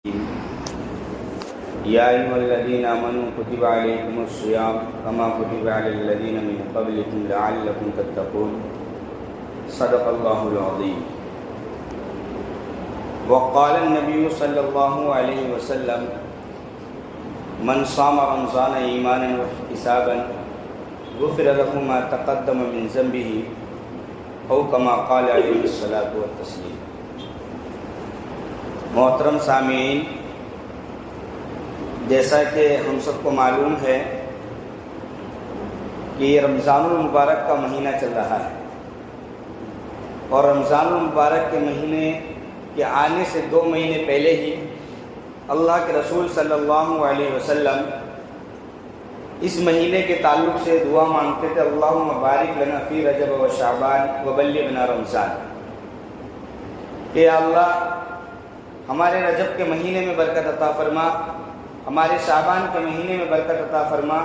يا أيها الذين آمنوا كتب عليكم الصيام كما كتب على الذين من قبلكم لعلكم تتقون صدق الله العظيم وقال النبي صلى الله عليه وسلم من صام رمضان إيمانا واحتسابا غفر له ما تقدم من ذنبه أو كما قال عليه الصلاة والتسليم۔ محترم سامعین، جیسا کہ ہم سب کو معلوم ہے کہ یہ رمضان المبارک کا مہینہ چل رہا ہے، اور رمضان المبارک کے مہینے کے آنے سے 2 مہینے پہلے ہی اللہ کے رسول صلی اللہ علیہ وسلم اس مہینے کے تعلق سے دعا مانگتے تھے، اللہم بارک لنا فی رجب و شعبان وبلغنا رمضان، کہ اللہ ہمارے رجب کے مہینے میں برکت عطا فرما، ہمارے شعبان کے مہینے میں برکت عطا فرما،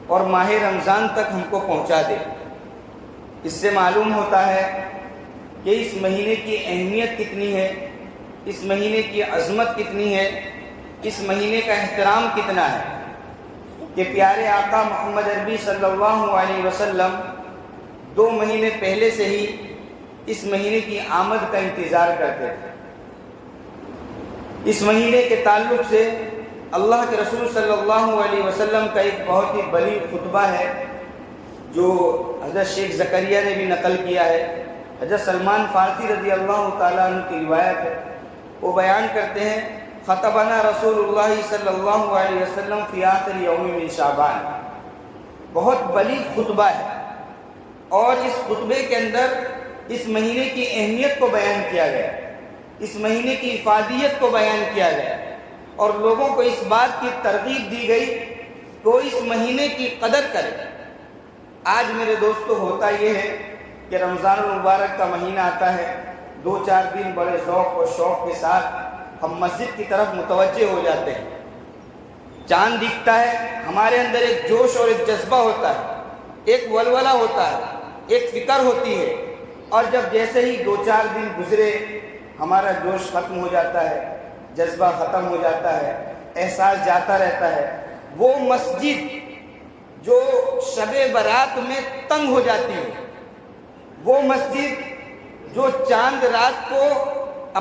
اور ماہ رمضان تک ہم کو پہنچا دے۔ اس سے معلوم ہوتا ہے کہ اس مہینے کی اہمیت کتنی ہے، اس مہینے کی عظمت کتنی ہے، اس مہینے کا احترام کتنا ہے، کہ پیارے آقا محمد عربی صلی اللہ علیہ وسلم 2 مہینے پہلے سے ہی اس مہینے کی آمد کا انتظار کرتے تھے۔ اس مہینے کے تعلق سے اللہ کے رسول صلی اللہ علیہ وسلم کا ایک بہت ہی بلیغ خطبہ ہے جو حضرت شیخ زکریا نے بھی نقل کیا ہے۔ حضرت سلمان فارسی رضی اللہ تعالیٰ عنہ کی روایت ہے، وہ بیان کرتے ہیں، خطبنا رسول اللہ صلی اللہ علیہ وسلم فی آخر یوم من شعبان۔ بہت بلیغ خطبہ ہے، اور اس خطبے کے اندر اس مہینے کی اہمیت کو بیان کیا گیا، اس مہینے کی افادیت کو بیان کیا گیا، اور لوگوں کو اس بات کی ترغیب دی گئی کہ وہ اس مہینے کی قدر کرے۔ آج میرے دوستو ہوتا یہ ہے کہ رمضان المبارک کا مہینہ آتا ہے، 2-4 دن بڑے ذوق و شوق کے ساتھ ہم مسجد کی طرف متوجہ ہو جاتے ہیں۔ چاند دکھتا ہے، ہمارے اندر ایک جوش اور ایک جذبہ ہوتا ہے، ایک ولولہ ہوتا ہے، ایک فکر ہوتی ہے، اور جب جیسے ہی 2-4 دن گزرے ہمارا جوش ختم ہو جاتا ہے، جذبہ ختم ہو جاتا ہے، احساس جاتا رہتا ہے۔ وہ مسجد جو شب برات میں تنگ ہو جاتی ہے، وہ مسجد جو چاند رات کو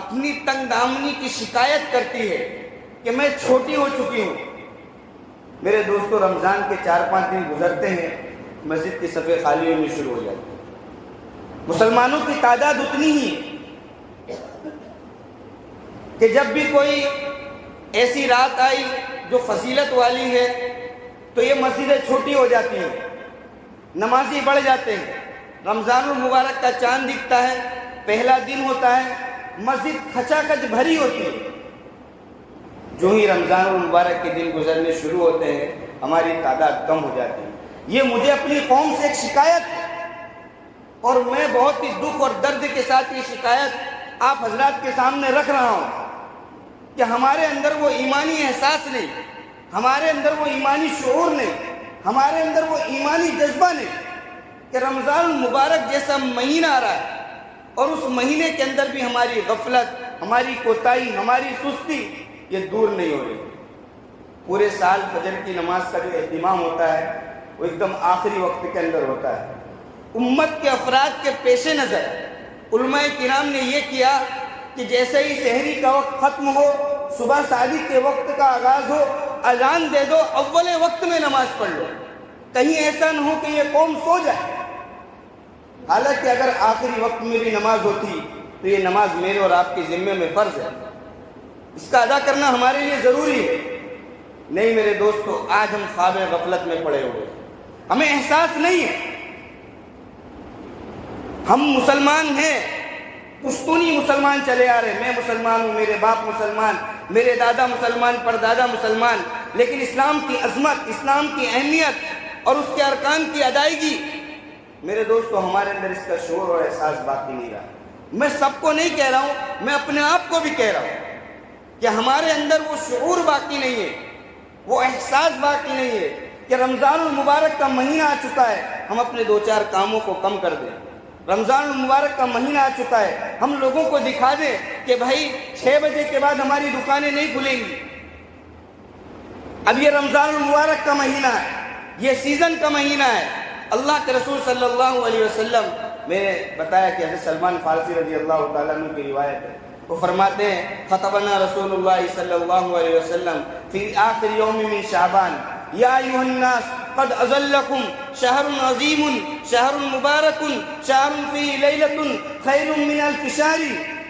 اپنی تنگ دامنی کی شکایت کرتی ہے کہ میں چھوٹی ہو چکی ہوں، میرے دوستو رمضان کے 4-5 دن گزرتے ہیں، مسجد کی صفیں خالی ہونی شروع ہو جاتی ہیں۔ مسلمانوں کی تعداد اتنی ہی کہ جب بھی کوئی ایسی رات آئی جو فضیلت والی ہے تو یہ مسجدیں چھوٹی ہو جاتی ہیں، نمازی بڑھ جاتے ہیں۔ رمضان المبارک کا چاند دکھتا ہے، پہلا دن ہوتا ہے، مسجد کھچا کھچ بھری ہوتی ہے۔ جو ہی رمضان المبارک کے دن گزرنے شروع ہوتے ہیں ہماری تعداد کم ہو جاتی ہے۔ یہ مجھے اپنی قوم سے ایک شکایت ہے، اور میں بہت ہی دکھ اور درد کے ساتھ یہ شکایت آپ حضرات کے سامنے رکھ رہا ہوں کہ ہمارے اندر وہ ایمانی احساس نہیں، ہمارے اندر وہ ایمانی شعور نہیں، ہمارے اندر وہ ایمانی جذبہ نہیں کہ رمضان المبارک جیسا مہینہ آ رہا ہے، اور اس مہینے کے اندر بھی ہماری غفلت، ہماری کوتاہی، ہماری سستی یہ دور نہیں ہو رہی۔ پورے سال فجر کی نماز کا جو اہتمام ہوتا ہے وہ ایک دم آخری وقت کے اندر ہوتا ہے۔ امت کے افراد کے پیش نظر علماء کرام نے یہ کیا کہ جیسے ہی سحری کا وقت ختم ہو، صبح صادق کے وقت کا آغاز ہو، اذان دے دو، اول وقت میں نماز پڑھ لو، کہیں ایسا نہ ہو کہ یہ قوم سو جائے۔ حالانکہ اگر آخری وقت میں بھی نماز ہوتی تو یہ نماز میرے اور آپ کے ذمے میں فرض ہے، اس کا ادا کرنا ہمارے لیے ضروری ہے۔ نہیں میرے دوستو، آج ہم خواب غفلت میں پڑے ہوئے ہیں، ہمیں احساس نہیں ہے۔ ہم مسلمان ہیں، پشتونی مسلمان چلے آ رہے ہیں، میں مسلمان ہوں، میرے باپ مسلمان، میرے دادا مسلمان، پردادا مسلمان، لیکن اسلام کی عظمت، اسلام کی اہمیت اور اس کے ارکان کی ادائیگی، میرے دوستو ہمارے اندر اس کا شعور اور احساس باقی نہیں رہا۔ میں سب کو نہیں کہہ رہا ہوں، میں اپنے آپ کو بھی کہہ رہا ہوں کہ ہمارے اندر وہ شعور باقی نہیں ہے، وہ احساس باقی نہیں ہے کہ رمضان المبارک کا مہینہ آ چکا ہے، ہم اپنے 2-4 کاموں کو کم کر دیں۔ رمضان المبارک کا مہینہ آ چکا ہے، ہم لوگوں کو دکھا دیں کہ بھائی 6 بجے کے بعد ہماری دکانیں نہیں کھلیں گی. اب یہ رمضان المبارک کا مہینہ ہے, یہ سیزن کا مہینہ ہے. اللہ کے رسول صلی اللہ علیہ وسلم میں نے بتایا کہ حضرت سلمان فارسی رضی اللہ تعالیٰ عنہ کی روایت ہے, وہ فرماتے ہیں خطبنا رسول اللہ صلی اللہ علیہ وسلم فی آخر یوم من شعبان یا ایھا الناس قد اظلکم شہر عظیم شہر مبارک شہر فیہ لیلۃ خیر من الف شہر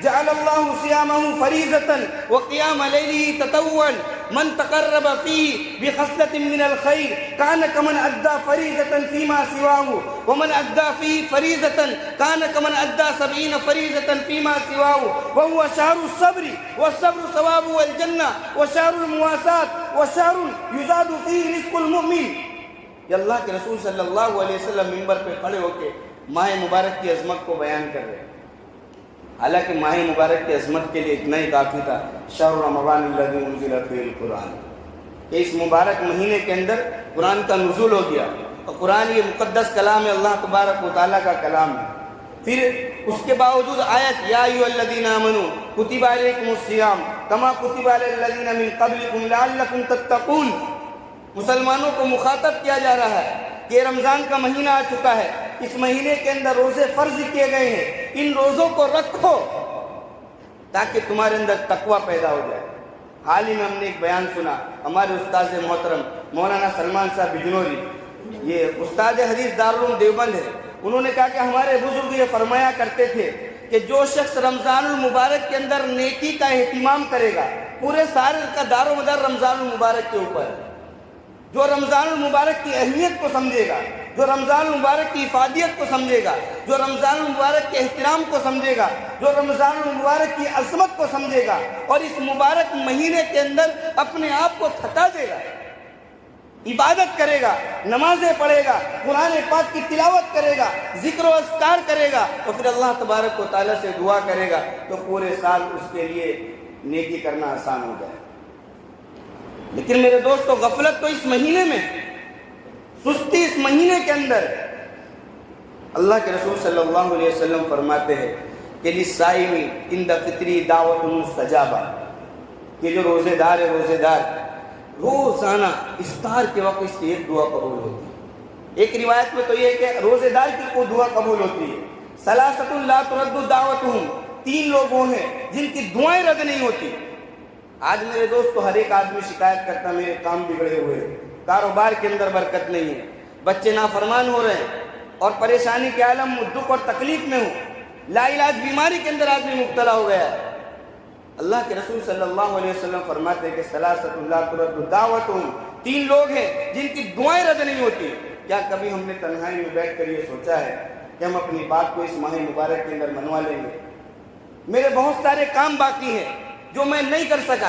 جعل اللہ صیامہ فریضۃ وقیام لیلہ تطوعا من تقرب فيه بخصلة من الخير كان كمن أدى فريضة فيما سواه ومن أدى فيه فريضة كان كمن أدى 70 فريضة فيما سواه وهو شهر الصبر والصبر ثوابه الجنة وشهر المواساة وشهر يزاد فيه رزق المؤمن. یہ اللہ کے رسول صلی اللہ علیہ وسلم منبر پہ کھڑے ہو کے ماہ مبارک کی عظمت کو بیان کر رہے ہیں. حالانکہ ماہ مبارک کی عظمت کے لیے اتنا ہی کافی تھا شہر رمضان الذی انزل فیہ القرآن, کہ اس مبارک مہینے کے اندر قرآن کا نزول ہو گیا. اور قرآن یہ مقدس کلام ہے, اللہ تبارک و تعالیٰ کا کلام ہے. پھر اس کے باوجود آیت یا ایھا الذین آمنوا کتب علیکم الصیام کما کتب علی الذین من قبلکم لعلکم تتقون. مسلمانوں کو مخاطب کیا جا رہا ہے کہ رمضان کا مہینہ آ چکا ہے, اس مہینے کے اندر روزے فرض کیے گئے ہیں, ان روزوں کو رکھو تاکہ تمہارے اندر تقوی پیدا ہو جائے. حال ہی میں ہم نے ایک بیان سنا, ہمارے استاد محترم مولانا سلمان صاحب بجنوری, یہ استاد حدیث دارالعلوم دیوبند ہے, انہوں نے کہا کہ ہمارے بزرگ یہ فرمایا کرتے تھے کہ جو شخص رمضان المبارک کے اندر نیکی کا اہتمام کرے گا, پورے سال کا دار و مدار رمضان المبارک کے اوپر ہے. جو رمضان المبارک کی اہمیت کو سمجھے گا, جو رمضان المبارک کی افادیت کو سمجھے گا, جو رمضان المبارک کے احترام کو سمجھے گا, جو رمضان المبارک کی عظمت کو سمجھے گا, اور اس مبارک مہینے کے اندر اپنے آپ کو تھکا دے گا, عبادت کرے گا, نمازیں پڑھے گا, قرآن پاک کی تلاوت کرے گا, ذکر و اذکار کرے گا, اور پھر اللہ تبارک و تعالیٰ سے دعا کرے گا, تو پورے سال اس کے لیے نیکی کرنا آسان ہو جائے. لیکن میرے دوستو, غفلت تو اس مہینے میں, سستی اس مہینے کے اندر. اللہ کے رسول صلی اللہ علیہ وسلم فرماتے ہیں کہ للصائم عند فطری دعوت مستجابہ, کہ جو روزے دار ہے, روزے دار روزانہ افطار کے وقت اس کی ایک دعا قبول ہوتی ہے. ایک روایت میں تو یہ ہے کہ روزے دار کی کوئی دعا قبول ہوتی ہے. ثلاثۃ لا ترد دعوتهم, 3 لوگ وہ ہیں جن کی دعائیں رد نہیں ہوتی. آج میرے دوستو ہر ایک آدمی شکایت کرتا میرے کام بگڑے ہوئے, کاروبار کے اندر برکت نہیں ہے, بچے نافرمان ہو رہے ہیں, اور پریشانی کے عالم دکھ اور تکلیف میں ہوں, لا علاج بیماری کے اندر آدمی مبتلا ہو گیا ہے. اللہ کے رسول صلی اللہ علیہ وسلم فرماتے ہیں کہ ثلاثۃ لا ترد دعوتهم, 3 لوگ ہیں جن کی دعائیں رد نہیں ہوتی. کیا کبھی ہم نے تنہائی میں بیٹھ کر یہ سوچا ہے کہ ہم اپنی بات کو اس ماہ مبارک کے اندر منوا لیں گے؟ میرے بہت سارے کام باقی ہیں جو میں نہیں کر سکا,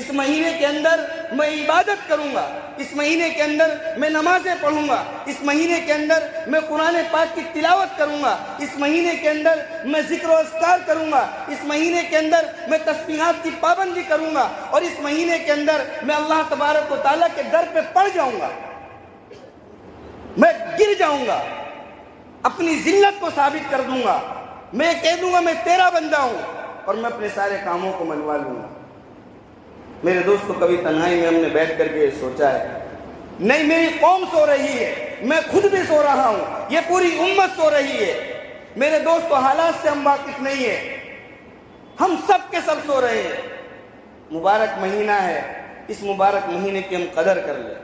اس مہینے کے اندر میں عبادت کروں گا, اس مہینے کے اندر میں نمازیں پڑھوں گا, اس مہینے کے اندر میں قرآن پاک کی تلاوت کروں گا, اس مہینے کے اندر میں ذکر و اذکار کروں گا, اس مہینے کے اندر میں تسبیحات کی پابندی کروں گا, اور اس مہینے کے اندر میں اللہ تبارک و تعالیٰ کے در پہ پڑ جاؤں گا, میں گر جاؤں گا, اپنی ذلت کو ثابت کر دوں گا, میں کہہ دوں گا میں تیرا بندہ ہوں, اور میں اپنے سارے کاموں کو منوا لوں گا. میرے دوستو, کبھی تنہائی میں ہم نے بیٹھ کر کے سوچا ہے؟ نہیں, میری قوم سو رہی ہے, میں خود بھی سو رہا ہوں, یہ پوری امت سو رہی ہے. میرے دوستو, حالات سے ہم واقف نہیں ہیں, ہم سب کے سب سو رہے ہیں. مبارک مہینہ ہے, اس مبارک مہینے کی ہم قدر کر لیں,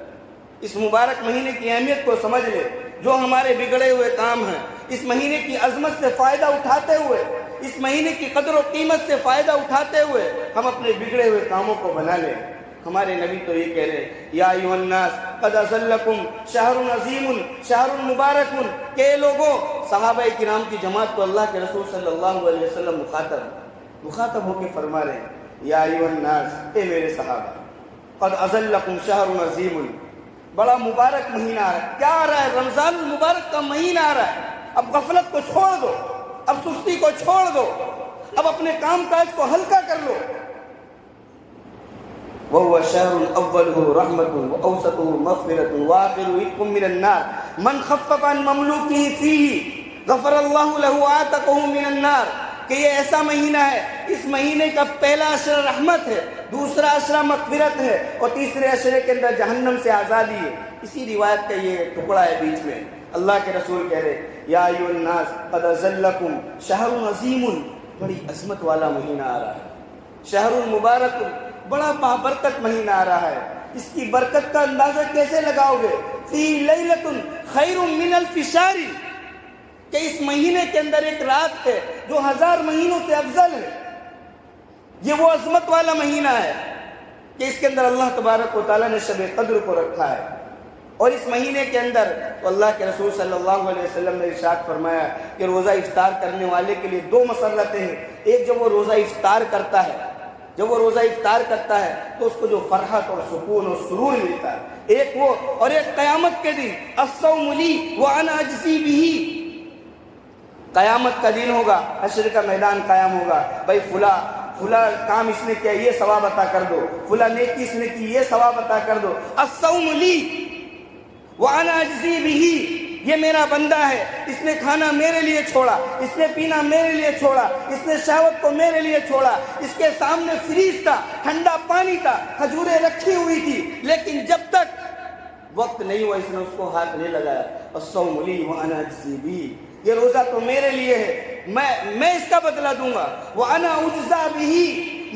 اس مبارک مہینے کی اہمیت کو سمجھ لیں. جو ہمارے بگڑے ہوئے کام ہیں, اس مہینے کی عظمت سے فائدہ اٹھاتے ہوئے, اس مہینے کی قدر و قیمت سے فائدہ اٹھاتے ہوئے ہم اپنے بگڑے ہوئے کاموں کو بنا لیں. ہمارے نبی تو یہ کہہ رہے ہیں یا ایھا الناس قد اظلکم شہر عظیم شہر مبارک, کہ لوگوں, صحابہ کرام کی جماعت کو اللہ کے رسول صلی اللہ علیہ وسلم مخاطب ہو کے فرما رہے ہیں یا ایھا الناس, اے میرے صحابہ, قد اظلکم شہر عظیم, بڑا مبارک مہینہ آ رہا ہے. کیا آ رہا ہے؟ رمضان المبارک کا مہینہ آ رہا ہے. اب غفلت کو چھوڑ دو, اب سستی کو چھوڑ دو, اب اپنے کام کاج کو ہلکا کر لو. وَهُوَ شَهْرٌ أَوَّلُهُ رَحْمَةٌ وَأَوْسَطُهُ مَغْفِرَةٌ وَآخِرُهُ عِتْقٌ مِّنَ النَّارِ مَنْ خَفَّفَ عَنْ مَمْلُوكِهِ فِيهِ غَفَرَ اللَّهُ لَهُ وَآتَقَهُ مِنَ النَّارِ. کہ یہ ایسا مہینہ ہے اس مہینے کا پہلا عشرہ رحمت ہے، دوسرا عشرہ مغفرت ہے اور تیسرے عشرے کے اندر جہنم سے آزادی ہے۔ اسی روایت کا یہ ٹکڑا ہے بیچ میں۔ اللہ کے رسول کہہ رہے یا ایھا الناس قد اظلکم شہر عظیم، بڑی عظمت والا مہینہ آ رہا ہے، شہر مبارک، بڑا بابرکت مہینہ آ رہا ہے۔ اس کی برکت کا اندازہ کیسے لگاؤ گے؟ فی لیلۃ خیر من الف شہر، کہ اس مہینے کے اندر ایک رات ہے جو 1000 مہینوں سے افضل ہے۔ یہ وہ عظمت والا مہینہ ہے کہ اس کے اندر اللہ تبارک و تعالیٰ نے شب قدر کو رکھا ہے۔ اور اس مہینے کے اندر تو اللہ کے رسول صلی اللہ علیہ وسلم نے ارشاد فرمایا کہ روزہ افطار کرنے والے کے لیے 2 مسرتیں ہیں۔ ایک جب وہ روزہ افطار کرتا ہے، جب وہ روزہ افطار کرتا ہے تو اس کو جو فرحت اور سکون اور سرور ملتا ہے، ایک وہ، اور ایک قیامت کے دن الصوم لی وانا اجزی بہ، قیامت کا دن ہوگا، حشر کا میدان قائم ہوگا، بھائی فلاں کام اس نے کیا، یہ ثواب عطا کر دو، فلاں نیکی اس نے کی، یہ ثواب عطا کر دو۔ الصوم لی وانا اجزی بہ، یہ میرا بندہ ہے، اس نے کھانا میرے لیے چھوڑا، اس نے پینا میرے لیے چھوڑا، اس نے شہوت کو میرے لیے چھوڑا، اس کے سامنے فریج تھا، ٹھنڈا پانی تھا، کھجوریں رکھی ہوئی تھی، لیکن جب تک وقت نہیں ہوا اس نے اس کو ہاتھ نہیں لگایا۔ الصوم لی وانا اجزی بہ، یہ روزہ تو میرے لیے ہے، میں اس کا بدلہ دوں گا۔ وانا اجزا بہ،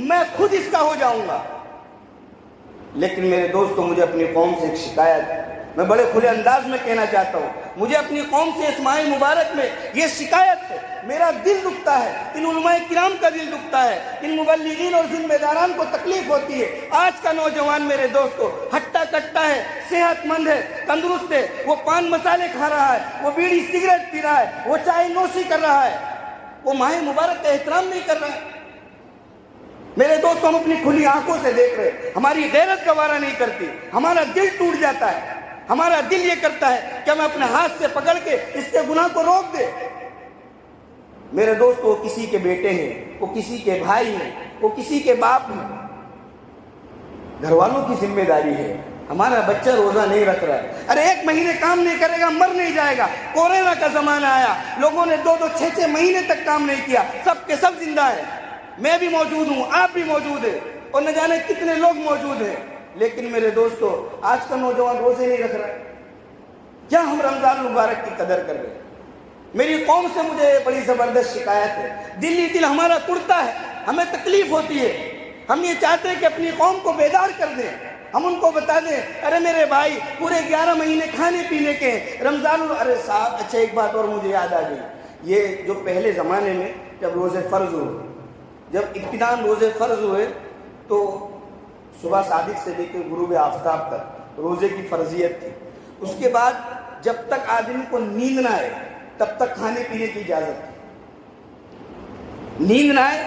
میں خود اس کا ہو جاؤں گا۔ لیکن میرے دوستو، مجھے اپنی قوم سے ایک شکایت ہے، میں بڑے کھلے انداز میں کہنا چاہتا ہوں، مجھے اپنی قوم سے اس ماہ مبارک میں یہ شکایت ہے، میرا دل دکھتا ہے، ان علماء کرام کا دل دکھتا ہے، ان مبلغین اور ذمہ داران کو تکلیف ہوتی ہے۔ آج کا نوجوان میرے دوستو ہٹا کٹا ہے، صحت مند ہے، تندرست ہے، وہ پان مسالے کھا رہا ہے، وہ بیڑی سگریٹ پی رہا ہے، وہ چائے نوشی کر رہا ہے، وہ ماہ مبارک کا احترام نہیں کر رہا ہے۔ میرے دوستو، ہم اپنی کھلی آنکھوں سے دیکھ رہے، ہماری غیرت گوارا نہیں کرتی، ہمارا دل ٹوٹ جاتا ہے، ہمارا دل یہ کرتا ہے کہ ہم اپنے ہاتھ سے پکڑ کے اس کے گناہ کو روک دے۔ میرے دوستو، وہ کسی کے بیٹے ہیں، وہ کسی کے بھائی ہیں، وہ کسی کے باپ ہیں، گھر والوں کی ذمہ داری ہے۔ ہمارا بچہ روزہ نہیں رکھ رہا ہے، ارے 1 مہینے کام نہیں کرے گا، مر نہیں جائے گا۔ کورونا کا زمانہ آیا، لوگوں نے 2 6 مہینے تک کام نہیں کیا، سب کے سب زندہ ہیں، میں بھی موجود ہوں، آپ بھی موجود ہیں، اور نہ جانے کتنے لوگ موجود ہیں۔ لیکن میرے دوستو، آج کا نوجوان روزے نہیں رکھ رہا ہے، کیا ہم رمضان مبارک کی قدر کر رہے ہیں؟ میری قوم سے مجھے بڑی زبردست شکایت ہے، دل ہمارا ٹوٹتا ہے، ہمیں تکلیف ہوتی ہے، ہم یہ چاہتے ہیں کہ اپنی قوم کو بیدار کر دیں، ہم ان کو بتا دیں، ارے میرے بھائی پورے 11 مہینے کھانے پینے کے ہیں، رمضان، ارے صاحب اچھا ایک بات اور مجھے یاد آ گئی، یہ جو پہلے زمانے میں جب روزے فرض ہوئے، جب ابتداءً روزے فرض ہوئے تو صبح صادق سے لے کے غروب آفتاب تک روزے کی فرضیت تھی۔ اس کے بعد جب تک آدمی کو نیند نہ آئے تب تک کھانے پینے کی اجازت تھی، نیند نہ آئے،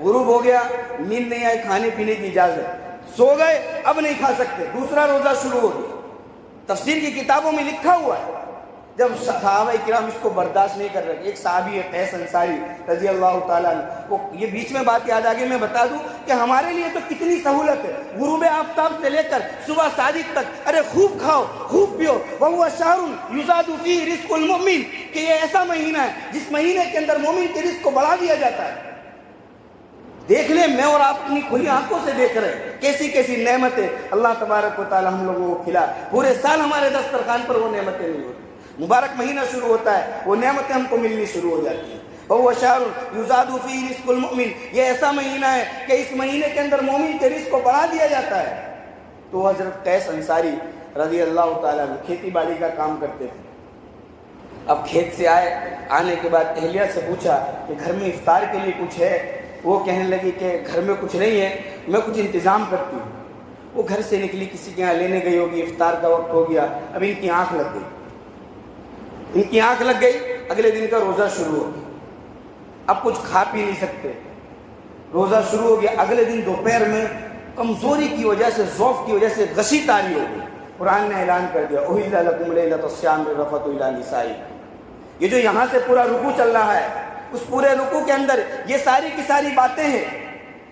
غروب ہو گیا، نیند نہیں آئے، کھانے پینے کی اجازت، سو گئے اب نہیں کھا سکتے، دوسرا روزہ شروع ہو گیا۔ تفسیر کی کتابوں میں لکھا ہوا ہے، جب صحابہ کرام اس کو برداشت نہیں کر رہے، ایک صحابی ہے قیس انصاری رضی اللہ تعالیٰ عنہ، وہ یہ بیچ میں بات یاد آگے میں بتا دوں کہ ہمارے لیے تو کتنی سہولت ہے، غروب آفتاب سے لے کر صبح صادق تک، ارے خوب کھاؤ خوب پیو، وَهُوَ شَهْرٌ يُزَادُ فِيهِ رِزْقُ الْمُؤْمِنِ، کہ یہ ایسا مہینہ ہے جس مہینے کے اندر مومن کے رزق کو بڑھا دیا جاتا ہے۔ دیکھ لیں، میں اور آپ اپنی کھلی آنکھوں سے دیکھ رہے ہیں کیسی کیسی نعمتیں اللہ تبارک و تعالی ہم لوگوں کو کھلا، پورے سال ہمارے دسترخوان پر وہ نعمتیں نہیں ہوتی، مبارک مہینہ شروع ہوتا ہے وہ نعمتیں ہم کو ملنی شروع ہو جاتی ہیں۔ وَهُوَ شَهْرٌ يُزَادُ فِيهِ رِزْقُ الْمُؤْمِنِ، یہ ایسا مہینہ ہے کہ اس مہینے کے اندر مومن کے رزق کو بڑھا دیا جاتا ہے۔ تو حضرت قیس انصاری رضی اللہ تعالیٰ عنہ کھیتی باڑی کا کام کرتے تھے، اب کھیت سے آنے کے بعد اہلیہ سے پوچھا کہ گھر میں افطار کے لیے کچھ ہے؟ وہ کہنے لگی کہ گھر میں کچھ نہیں ہے، میں کچھ انتظام کرتی ہوں۔ وہ گھر سے نکلی، کسی کے یہاں لینے گئی ہوگی، افطار کا وقت ہو گیا، اب ان کی آنکھ لگ گئی، ان کی آنکھ لگ گئی، اگلے دن کا روزہ شروع ہو گیا، اب کچھ کھا پی نہیں سکتے، روزہ شروع ہو گیا، اگلے دن دوپہر میں کمزوری کی وجہ سے، ضعف کی وجہ سے غشی طاری ہو گئی۔ قرآن نے اعلان کر دیا اُحِلَّ لَكُمْ لَيْلَةَ الصِّيَامِ الرَّفَثُ إِلَىٰ نِسَائِكُمْ، یہ جو یہاں سے پورا رکوع چل رہا ہے، اس پورے رکوع کے اندر یہ ساری کی ساری باتیں ہیں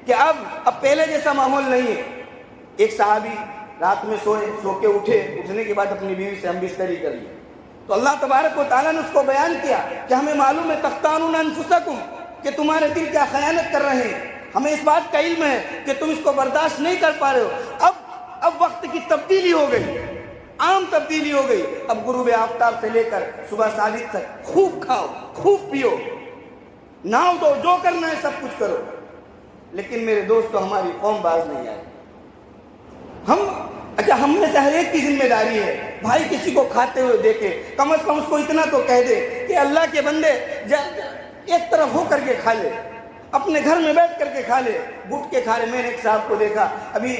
کہ اب پہلے جیسا ماحول نہیں ہے۔ ایک صحابی رات میں سو کے اٹھنے کے بعد اپنی بیوی سے ہم بستری کر لی، تو اللہ تبارک و تعالیٰ نے اس کو بیان کیا کہ ہمیں معلوم ہے تختانون انفسکم، کہ تمہارے دل کیا خیانت کر رہے ہیں، ہمیں اس بات کا علم ہے کہ تم اس کو برداشت نہیں کر پا رہے ہو۔ اب وقت کی تبدیلی ہو گئی، عام تبدیلی ہو گئی۔ اب غروب آفتاب سے لے کر صبح صادق تک خوب کھاؤ، خوب پیو، ناؤ دو، جو کرنا ہے سب کچھ کرو، لیکن میرے دوستو ہماری قوم باز نہیں آئی۔ ہم میں سے ہر ایک کی ذمہ داری ہے، بھائی کسی کو کھاتے ہوئے دیکھے، کم از کم اس کو اتنا تو کہہ دے کہ اللہ کے بندے ایک طرف ہو کر کے کھا لے، اپنے گھر میں بیٹھ کر کے کھا لے، گھٹ کے کھا لے۔ میں نے ایک صاحب کو دیکھا، ابھی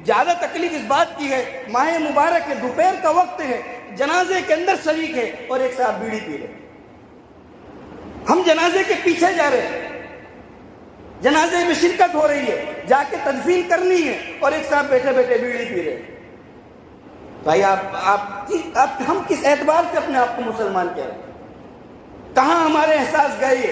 زیادہ تکلیف اس بات کی ہے، ماہ مبارک کے دوپہر کا وقت ہے، جنازے کے اندر شریک ہے اور ایک صاحب بیڑی پی رہے۔ ہم جنازے کے پیچھے جا رہے ہیں، جنازے میں شرکت ہو رہی ہے، جا کے تدفین کرنی ہے، اور ایک صاحب بیٹھے بیٹھے بیڑی پی رہے ہیں۔ بھائی ہم کس اعتبار سے اپنے آپ کو مسلمان کہہ رہے ہیں؟ کہاں ہمارے احساس گئے؟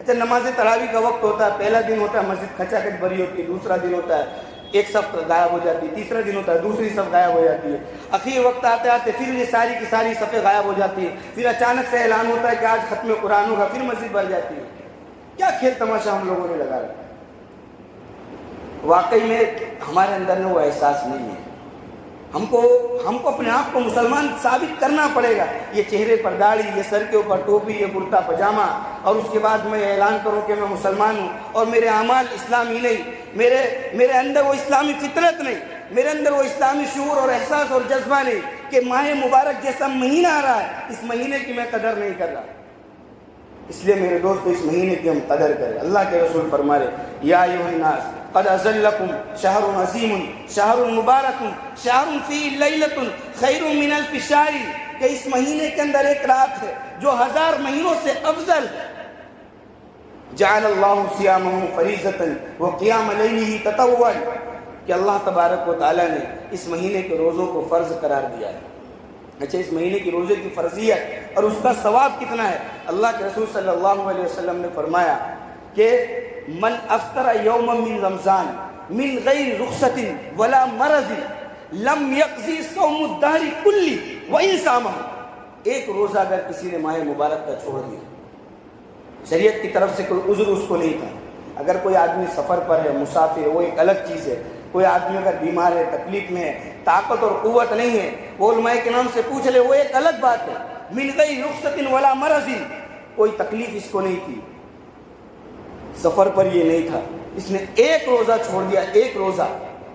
اچھا، نماز تراویح کا وقت ہوتا ہے، پہلا دن ہوتا ہے مسجد کھچا کھچ بھری ہوتی ہے، دوسرا دن ہوتا ہے ایک صف غائب ہو جاتی ہے، تیسرا دن ہوتا ہے دوسری صف غائب ہو جاتی ہے، اخیر وقت آتے آتے پھر یہ ساری کی ساری صفیں غائب ہو جاتی ہے، پھر اچانک سے اعلان ہوتا ہے کہ آج ختم قرآن ہوگا، پھر مسجد بھر جاتی ہے۔ کیا کھیل تماشا ہم لوگوں نے لگا رکھا ہے؟ واقعی میں ہمارے اندر وہ احساس نہیں ہے۔ ہم کو اپنے آپ کو مسلمان ثابت کرنا پڑے گا۔ یہ چہرے پر داڑھی، یہ سر کے اوپر ٹوپی، یہ کرتا پجامہ، اور اس کے بعد میں اعلان کروں کہ میں مسلمان ہوں اور میرے اعمال اسلامی نہیں، میرے اندر وہ اسلامی فطرت نہیں، میرے اندر وہ اسلامی شعور اور احساس اور جذبہ نہیں کہ ماہ مبارک جیسا مہینہ آ رہا ہے، اس مہینے کی میں قدر نہیں کر رہا۔ اس لیے میرے دوستو اس مہینے کی ہم قدر کریں۔ اللہ کے رسول فرما رہے یا ایھا الناس قد اذلکم شہر عظیم شہر مبارک شہر فیہ لیلۃ خیر من الف شہر، کہ اس مہینے کے اندر ایک رات ہے جو 1000 مہینوں سے افضل۔ جعل اللہ صیامہ فریضۃ وقیام لیلہ تطوعا، کہ اللہ تبارک و تعالیٰ نے اس مہینے کے روزوں کو فرض قرار دیا ہے۔ اچھا، اس مہینے کی روزے کی فرضیت اور اس کا ثواب کتنا ہے؟ اللہ کے رسول صلی اللہ علیہ وسلم نے فرمایا کہ من افطر یوما من رمضان من غیر رخصت ولا مرض لم یقضی صوم الدہر کلی وان صامہ۔ ایک روزہ اگر کسی نے ماہ مبارک کا چھوڑ دیا، شریعت کی طرف سے کوئی عذر اس کو نہیں تھا، اگر کوئی آدمی سفر پر ہے، مسافر ہے، وہ ایک الگ چیز ہے، کوئی آدمی اگر بیمار ہے، تکلیف میں ہے، طاقت اور قوت نہیں ہے، وہ علماء کے نام سے پوچھ لے، وہ ایک الگ بات ہے۔ من غیر رخصت ولا مرض، کوئی تکلیف اس کو نہیں تھی، سفر پر یہ نہیں تھا، اس نے ایک روزہ چھوڑ دیا، ایک روزہ،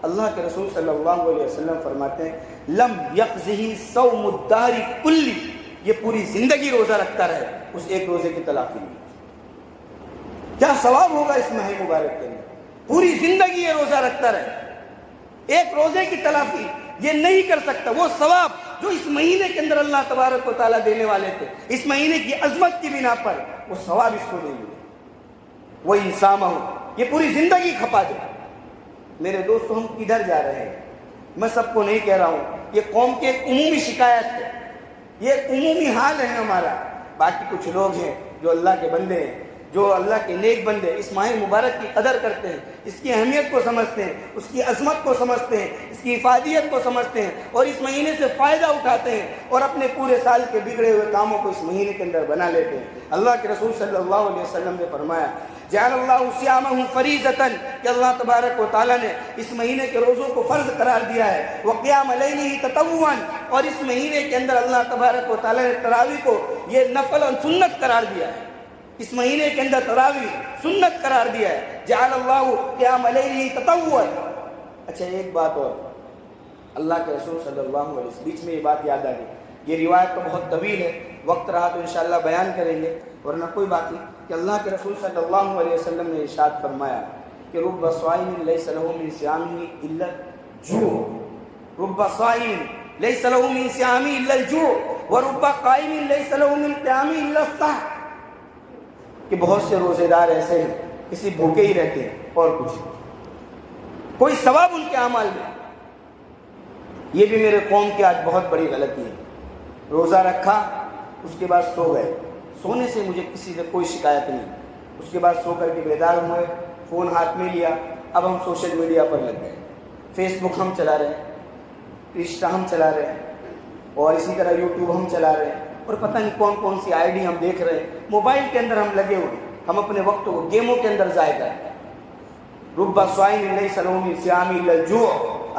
اللہ کے رسول صلی اللہ علیہ وسلم فرماتے ہیں لم یقضہ صوم الدہر کلی، یہ پوری زندگی روزہ رکھتا رہے اس ایک روزے کی تلافی میں۔ کیا ثواب ہوگا اس ماہ مبارک کے اندر؟ پوری زندگی یہ روزہ رکھتا رہے، ایک روزے کی تلافی یہ نہیں کر سکتا۔ وہ ثواب جو اس مہینے کے اندر اللہ تبارک و تعالیٰ دینے والے تھے، اس مہینے کی عظمت کی بنا پر، وہ ثواب اس کو نہیں ملے۔ وہ انسان ہو، یہ پوری زندگی کھپا دے۔ میرے دوستو، ہم کدھر جا رہے ہیں؟ میں سب کو نہیں کہہ رہا ہوں، یہ قوم کی ایک عمومی شکایت ہے، یہ ایک عمومی حال ہے ہمارا۔ باقی کچھ لوگ ہیں جو اللہ کے بندے ہیں، جو اللہ کے نیک بندے اس ماہ مبارک کی قدر کرتے ہیں، اس کی اہمیت کو سمجھتے ہیں، اس کی عظمت کو سمجھتے ہیں، اس کی افادیت کو سمجھتے ہیں، اور اس مہینے سے فائدہ اٹھاتے ہیں، اور اپنے پورے سال کے بگڑے ہوئے کاموں کو اس مہینے کے اندر بنا لیتے ہیں۔ اللہ کے رسول صلی اللہ علیہ وسلم نے فرمایا جعل اللہ صیامہ فریضۃ، کہ اللہ تبارک و تعالیٰ نے اس مہینے کے روزوں کو فرض قرار دیا ہے، وقیام لیلہ تطوعا، اور اس مہینے کے اندر اللہ تبارک و تعالیٰ نے تراویح کو یہ نفل اور سنت قرار دیا ہے۔ اس مہینے کے اندر تراویح سنت قرار دیا ہے، جعل اللہ قیام لیلہ تطوعا۔ اچھا، ایک بات اور، اللہ کے رسول صلی اللہ علیہ وسلم، بیچ میں یہ بات یاد آ گئی، یہ روایت تو بہت طویل ہے، وقت رہا تو انشاءاللہ بیان کریں گے، ورنہ کوئی بات نہیں، کہ اللہ کے رسول صلی اللہ علیہ وسلم نے ارشاد فرمایا کہ رب صائم لیس لہ من صیامہ الا الجوع، رب صائم لیس لہ من صیامہ الا الجوع ورب قائم لیس لہ من قیامہ الا السحر، کہ بہت سے روزے دار ایسے ہیں کسی بھوکے ہی رہتے ہیں اور کچھ کوئی ثواب ان کے اعمال میں۔ یہ بھی میرے قوم کی آج بہت بڑی غلطی ہے، روزہ رکھا اس کے بعد سو گئے، سونے سے مجھے کسی سے کوئی شکایت نہیں، اس کے بعد سو کر کے بیدار ہوئے، فون ہاتھ میں لیا، اب ہم سوشل میڈیا پر لگ گئے، فیس بک ہم چلا رہے ہیں، انسٹا ہم چلا رہے ہیں، اور اسی طرح یوٹیوب ہم چلا رہے ہیں، اور پتہ نہیں کون کون سی آئی ڈی ہم دیکھ رہے ہیں، موبائل کے اندر ہم لگے ہوئے۔ ہم اپنے وقت کو گیموں کے اندر ضائع کرتے ہیں. رب صائم لیس له من صیام الا الجوع.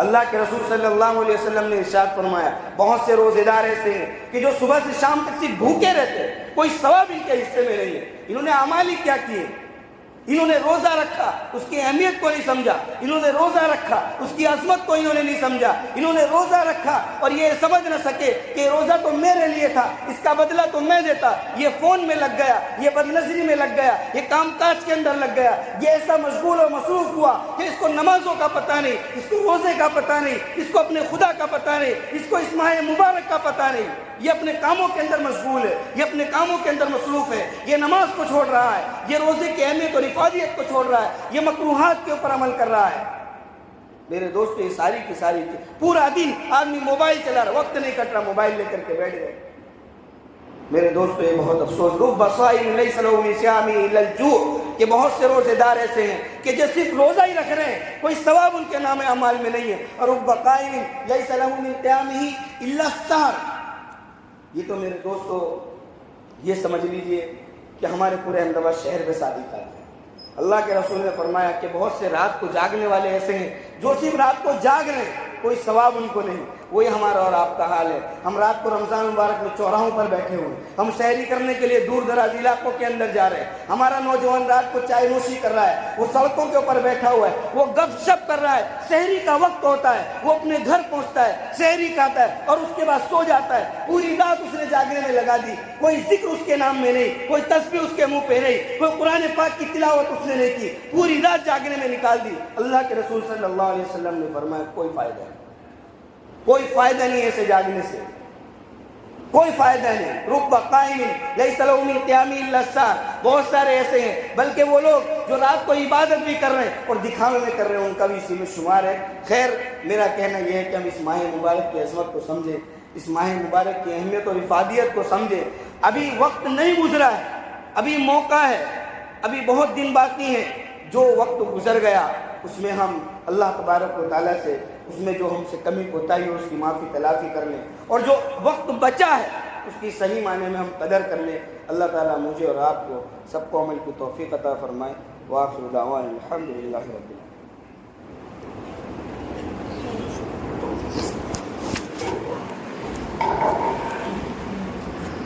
اللہ کے رسول صلی اللہ علیہ وسلم نے ارشاد فرمایا بہت سے روزے دار ایسے ہیں کہ جو صبح سے شام تک صرف بھوکے رہتے ہیں, کوئی ثواب ان کے حصے میں نہیں ہے. انہوں نے اعمال ہی کیا کیے؟ انہوں نے روزہ رکھا, اس کی اہمیت کو نہیں سمجھا. انہوں نے روزہ رکھا, اس کی عظمت کو انہوں نے نہیں سمجھا. انہوں نے روزہ رکھا اور یہ سمجھ نہ سکے کہ روزہ تو میرے لیے تھا, اس کا بدلہ تو میں دیتا. یہ فون میں لگ گیا, یہ بدنظری میں لگ گیا, یہ کام کاج کے اندر لگ گیا, یہ ایسا مشغول اور مصروف ہوا کہ اس کو نمازوں کا پتہ نہیں, اس کو روزے کا پتہ نہیں, اس کو اپنے خدا کا پتہ نہیں, اس کو اس ماہ مبارک کا پتہ نہیں. یہ اپنے کاموں کے اندر مشغول ہے, یہ اپنے کاموں کے اندر مصروف ہے, یہ نماز کو چھوڑ رہا ہے, یہ روزے کی اہمیت اور افادیت کو چھوڑ رہا ہے, یہ مکروہات کے اوپر عمل کر رہا ہے. میرے دوستو, یہ ساری کی ساری پورا دن آدمی موبائل چلا رہا, وقت نہیں کٹ رہا, موبائل لے کر کے بیٹھ گئے. میرے دوستو, یہ بہت افسوس. رب صائم لیس له من صیامه الا الجوع, کہ بہت سے روزے دار ایسے ہیں کہ جو صرف روزہ ہی رکھ رہے ہیں, کوئی ثواب ان کے نام اعمال میں نہیں ہے. اور رب قائم لیس له من قیامه الا السحر. یہ تو میرے دوستو یہ سمجھ لیجئے کہ ہمارے پورے احمدآباد شہر میں شادی کا ہے. اللہ کے رسول نے فرمایا کہ بہت سے رات کو جاگنے والے ایسے ہیں جو صرف رات کو جاگ رہے ہیں, کوئی ثواب ان کو نہیں. وہی ہمارا اور آپ کا حال ہے. ہم رات کو رمضان مبارک میں چوراہوں پر بیٹھے ہوئے, ہم سحری کرنے کے لیے دور دراز علاقوں کے اندر جا رہے ہیں. ہمارا نوجوان رات کو چائے نوشی کر رہا ہے, وہ سڑکوں کے اوپر بیٹھا ہوا ہے, وہ گپ شپ کر رہا ہے. سحری کا وقت ہوتا ہے, وہ اپنے گھر پہنچتا ہے, سحری کھاتا ہے اور اس کے بعد سو جاتا ہے. پوری رات اس نے جاگنے میں لگا دی, کوئی ذکر اس کے نام میں نہیں, کوئی تسبیح اس کے منہ پہ نہیں, کوئی قرآن پاک کی تلاوت اس نے نہیں کی, پوری رات جاگنے میں نکال دی. اللہ کے رسول صلی اللہ علیہ وسلم نے فرمایا کوئی فائدہ نہیں, کوئی فائدہ نہیں ایسے جاگنے سے, کوئی فائدہ نہیں. رب قائم لیس له من قیامه الا السحر. بہت سارے ایسے ہیں, بلکہ وہ لوگ جو رات کو عبادت بھی کر رہے ہیں اور دکھاوے میں کر رہے ہیں, ان کا بھی اسی میں شمار ہے. خیر, میرا کہنا یہ ہے کہ ہم اس ماہ مبارک کی عظمت کو سمجھیں, اس ماہ مبارک کی اہمیت اور افادیت کو سمجھیں. ابھی وقت نہیں گزرا ہے, ابھی موقع ہے, ابھی بہت دن باقی ہیں. جو وقت گزر گیا اس میں ہم اللہ تبارک و تعالیٰ سے اس میں جو ہم سے کمی کوتاہی ہو اس کی معافی تلافی کر لیں, اور جو وقت بچا ہے اس کی صحیح معنی میں ہم قدر کر لیں. اللہ تعالیٰ مجھے اور آپ کو سب کو عمل کی توفیق عطا فرمائے. وآخر دعوانا الحمدللہ رب العالمین.